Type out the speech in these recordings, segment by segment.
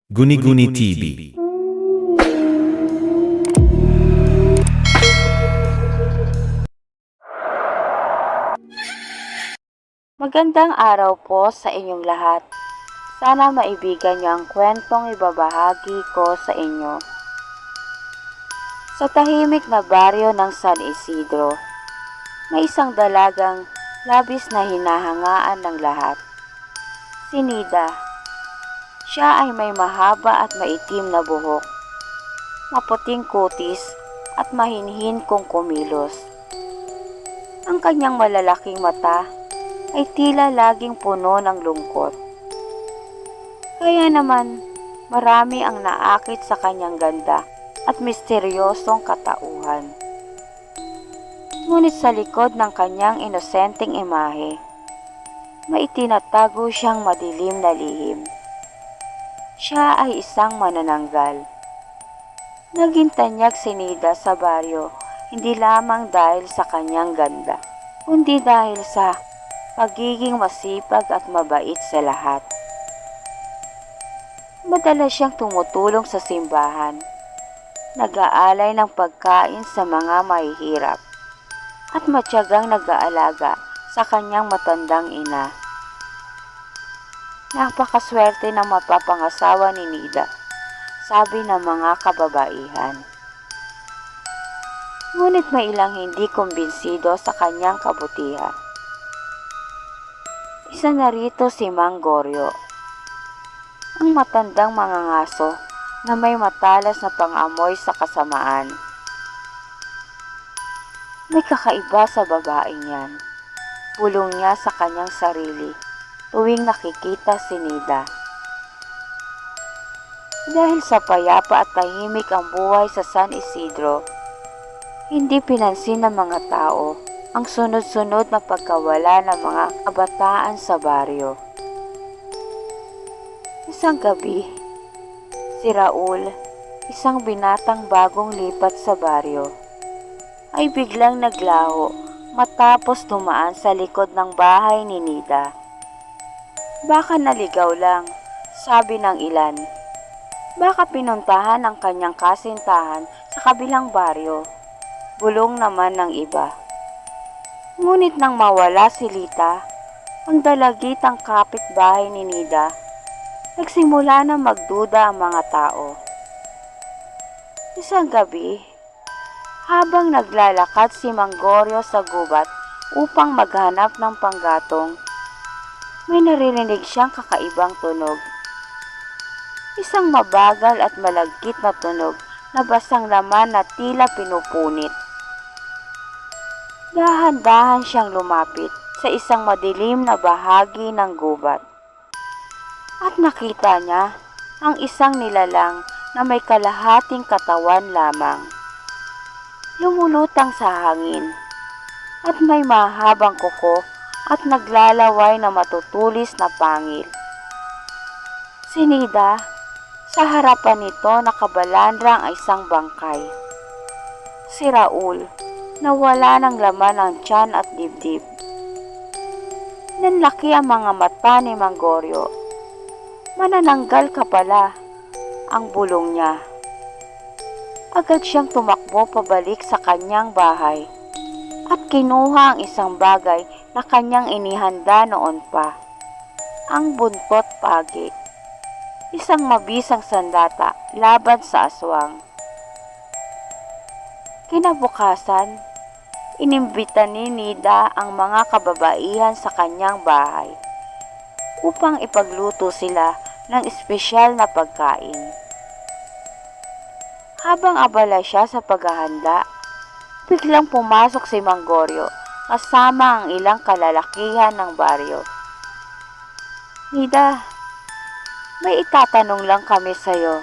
Guni-Guni TV. Magandang araw po sa inyong lahat. Sana maibigan niyo ang kwentong ibabahagi ko sa inyo. Sa tahimik na baryo ng San Isidro, may isang dalagang labis na hinahangaan ng lahat. Si Nida. Siya ay may mahaba at maitim na buhok, maputing kutis at mahinhin kung kumilos. Ang kanyang malalaking mata ay tila laging puno ng lungkot. Kaya naman, marami ang naakit sa kanyang ganda at misteryosong katauhan. Ngunit sa likod ng kanyang inosenteng imahe, may itinatago siyang madilim na lihim. Siya ay isang manananggal. Naging tanyag si Nida sa baryo, hindi lamang dahil sa kanyang ganda, kundi dahil sa pagiging masipag at mabait sa lahat. Madalas siyang tumutulong sa simbahan, nag-aalay ng pagkain sa mga mahihirap, at matyagang nag-aalaga sa kanyang matandang ina. Napakaswerte ng mapapangasawa ni Nida, sabi ng mga kababaihan. Ngunit may ilang hindi kumbinsido sa kanyang kabutihan. Isa na rito si Mang Goryo, ang matandang mangangaso na may matalas na pang-amoy sa kasamaan. May kakaiba sa babaeng yan. Bulong niya sa kanyang sarili tuwing nakikita si Nida. Dahil sa payapa at tahimik ang buhay sa San Isidro, hindi pinansin ng mga tao ang sunod-sunod na pagkawala ng mga kabataan sa baryo. Isang gabi, si Raul, isang binatang bagong lipat sa baryo, ay biglang naglaho matapos dumaan sa likod ng bahay ni Nida. Baka naligaw lang, sabi ng ilan. Baka pinuntahan ang kanyang kasintahan sa kabilang baryo, bulong naman ng iba. Ngunit nang mawala si Lita, ang dalagitang kapitbahay ni Nida, nagsimula na magduda ang mga tao. Isang gabi, habang naglalakad si Mang Goryo sa gubat upang maghanap ng panggatong, may naririnig siyang kakaibang tunog. Isang mabagal at malagkit na tunog na basang laman na tila pinupunit. Dahan-dahan siyang lumapit sa isang madilim na bahagi ng gubat. At nakita niya ang isang nilalang na may kalahating katawan lamang. Lumulutang sa hangin at may mahabang kuko at naglalaway na matutulis na pangil. Si Nida, sa harapan nito nakabalandrang ay isang bangkay. Si Raul, na wala ng laman ang tiyan at dibdib. Nanlaki ang mga mata ni Mang Goryo. Manananggal ka pala, ang bulong niya. Agad siyang tumakbo pabalik sa kanyang bahay at kinuha ang isang bagay na kanyang inihanda noon pa. Ang buntot pagi. Isang mabisang sandata laban sa aswang. Kinabukasan, inimbita ni Nida ang mga kababaihan sa kanyang bahay upang ipagluto sila ng espesyal na pagkain. Habang abala siya sa paghahanda, biglang pumasok si Mang Goryo kasama ang ilang kalalakihan ng baryo. Nida, may itatanong lang kami sa'yo,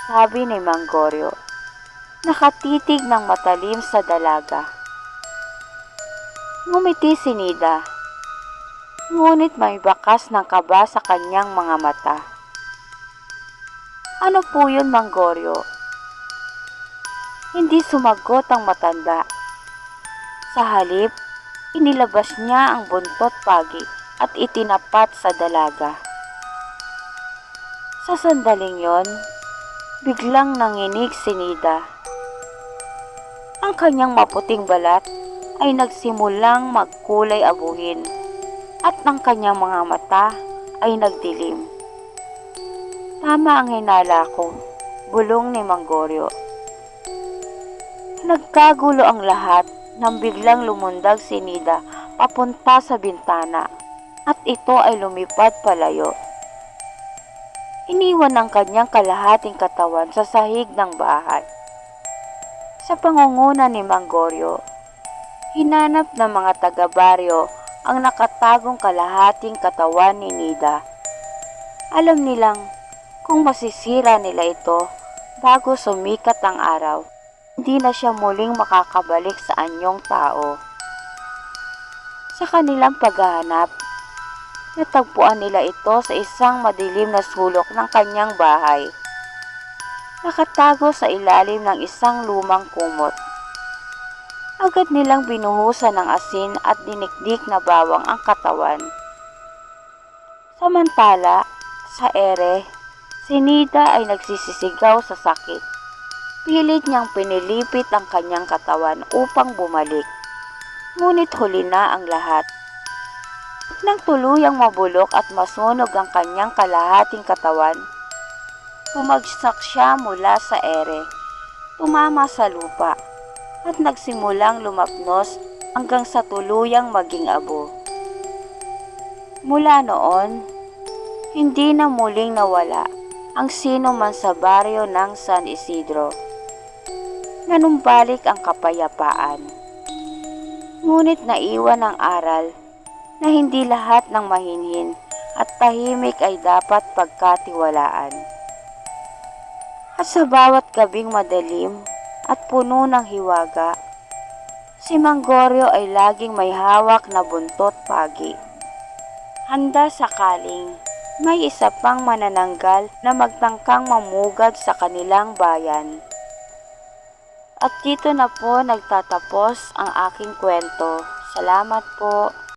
sabi ni Mang Goryo, nakatitig ng matalim sa dalaga. Ngumiti si Nida, ngunit may bakas ng kaba sa kanyang mga mata. Ano po yun, Mang Goryo? Hindi sumagot ang matanda. Sa halip, inilabas niya ang buntot pagi at itinapat sa dalaga. Sa sandaling yon, biglang nanginig si Nida. Ang kanyang maputing balat ay nagsimulang magkulay abuhin at ang kanyang mga mata ay nagdilim. Tama ang hinala ko, bulong ni Manggoryo. Nagkagulo ang lahat nang biglang lumundag si Nida papunta sa bintana at ito ay lumipad palayo. Iniwan ang kanyang kalahating katawan sa sahig ng bahay. Sa pangunguna ni Manggoryo, hinanap ng mga taga-baryo ang nakatagong kalahating katawan ni Nida. Alam nilang kung masisira nila ito bago sumikat ang araw, hindi na siya muling makakabalik sa anyong tao. Sa kanilang paghahanap, natagpuan nila ito sa isang madilim na sulok ng kanyang bahay. Nakatago sa ilalim ng isang lumang kumot. Agad nilang binuhusan ng asin at dinikdik na bawang ang katawan. Samantala, sa ere, si Nida ay nagsisisigaw sa sakit. Pilit niyang pinilipit ang kanyang katawan upang bumalik. Ngunit huli na ang lahat. Nang tuluyang mabulok at masunog ang kanyang kalahating katawan, bumagsak siya mula sa ere, tumama sa lupa, at nagsimulang lumapnos hanggang sa tuluyang maging abo. Mula noon, hindi na muling nawala ang sino man sa baryo ng San Isidro. Nanumbalik ang kapayapaan. Ngunit naiwan ang aral na hindi lahat ng mahinhin at tahimik ay dapat pagkatiwalaan. At sa bawat gabing madilim at puno ng hiwaga, si Manggoryo ay laging may hawak na buntot pagi. Handa sakaling may isa pang manananggal na magtangkang mamugad sa kanilang bayan. At dito na po nagtatapos ang aking kwento. Salamat po.